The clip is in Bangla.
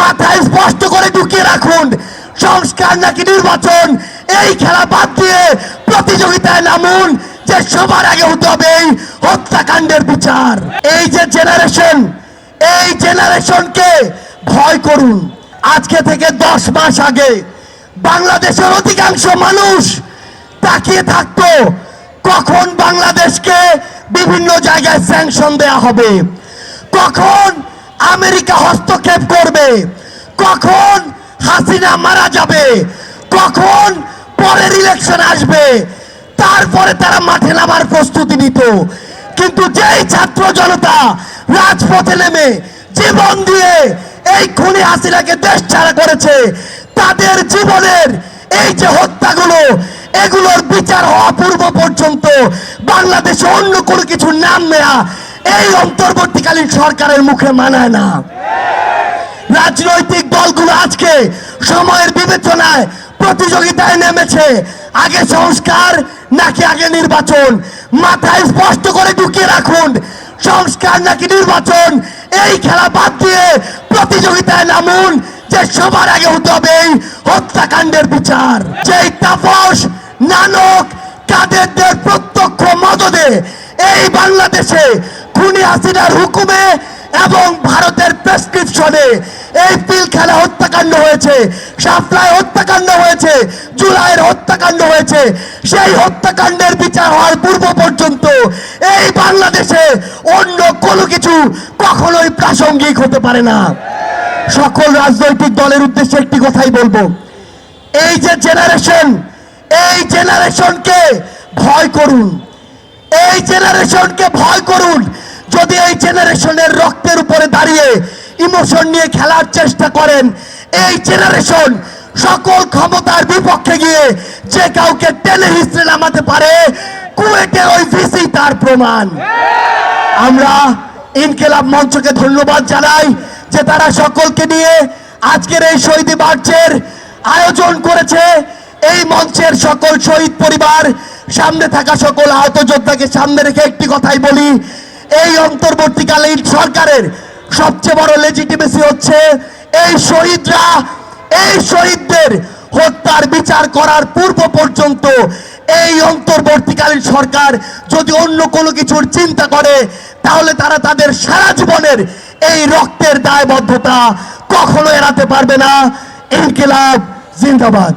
মাথায় স্পষ্ট করে ঢুকিয়ে রাখুন, সংস্কার নাকি নির্বাচন, এই খেলা বাদ দিয়ে প্রতিযোগিতায় নামুন যে সবার আগে হতে হবে এই হত্যাকাণ্ডের বিচার। এই যে জেনারেশন, এই জেনারেশনকে ভয় করুন। আজকে থেকে 10 মাস আগে বাংলাদেশের অধিকাংশ মানুষ তাকিয়ে থাকতো কখন বাংলাদেশকে বিভিন্ন জায়গায় স্যাংশন দেয়া হবে, কখন আমেরিকা হস্তক্ষেপ করবে, কখন হাসিনা মারা যাবে, কখন পরের ইলেকশন আসবে, তারপরে তারা মাঠে নামার প্রস্তুতি নিত। কিন্তু যেই ছাত্র জনতা রাজপথে নেমে জীবন দিয়ে এই খুনি হাসিনাকে দেশ ছাড়া করেছে, তাদের জীবনের এই যে হত্যাগুলো, এগুলোর বিচার হওয়া পূর্ব পর্যন্ত বাংলাদেশে অন্য কোনো কিছু নাম নেয়া এই অন্তর্বর্তীকালীন সরকারের মুখে মানায় না। রাজনৈতিক দলগুলো আজকে সময়ের বিবেচনায় প্রতিযোগিতায় নেমেছে, আগে সংস্কার নাকি আগে নির্বাচন। মাথায় স্পষ্ট করে ঢুকিয়ে রাখুন, সংস্কার নাকি নির্বাচন, এই খেলা বাদ দিয়ে প্রতিযোগিতায় নামুন যে সবার আগে হতে হবে এই হত্যাকাণ্ডের বিচার। যেই তাপস নানক কাদেরদের প্রত্যক্ষ মদদে এই বাংলাদেশে খুনি হাসিনার হুকুমে এবং ভারতের প্রেসক্রিপশনে এই পিলখানা হত্যাকাণ্ড হয়েছে, শাপলায় হত্যাকাণ্ড হয়েছে, জুলাইয়ের হত্যাকাণ্ড হয়েছে, সেই হত্যাকাণ্ডের বিচার হওয়ার পূর্ব পর্যন্ত এই বাংলাদেশে অন্য কোনো কিছু কখনোই প্রাসঙ্গিক হতে পারে না। সকল রাজনৈতিক দলের উদ্দেশ্যে একটি কথাই বলবো, এই যে জেনারেশন, এই জেনারেশনকে ভয় করুন, এই জেনারেশনকে ভয় করুন। যদি এই জেনারেশনের রক্তের উপরে দাঁড়িয়ে ইমোশন নিয়ে খেলার চেষ্টা করেন, এই জেনারেশন সকল ক্ষমতার বিপক্ষে গিয়ে যে কাউকে টেনে হিস্ট্রি নামাতে পারে, কুয়েটের ওই ভিসি তার প্রমাণ। আমরা ইনকিলাব মঞ্চকে ধন্যবাদ জানাই যে তারা সকলকে নিয়ে আজকের এই শহীদ মার্চের আয়োজন করেছে। এই মঞ্চের সকল শহীদ পরিবার, সামনে থাকা সকল আহত যোদ্ধাকে সামনে রেখে একটি কথাই বলি, এই অন্তর্বর্তীকালীন সরকারের সবচেয়ে বড় লেজিটিমেসি হচ্ছে এই শহীদরা, এই শহীদদের হত্যার বিচার করার পূর্ব পর্যন্ত এই অন্তর্বর্তীকালীন সরকার যদি অন্য কোনো কিছুর চিন্তা করে, তাহলে তারা তাদের সারা জীবনের এই রক্তের দায়বদ্ধতা কখনো এড়াতে পারবে না। ইনকিলাব জিন্দাবাদ।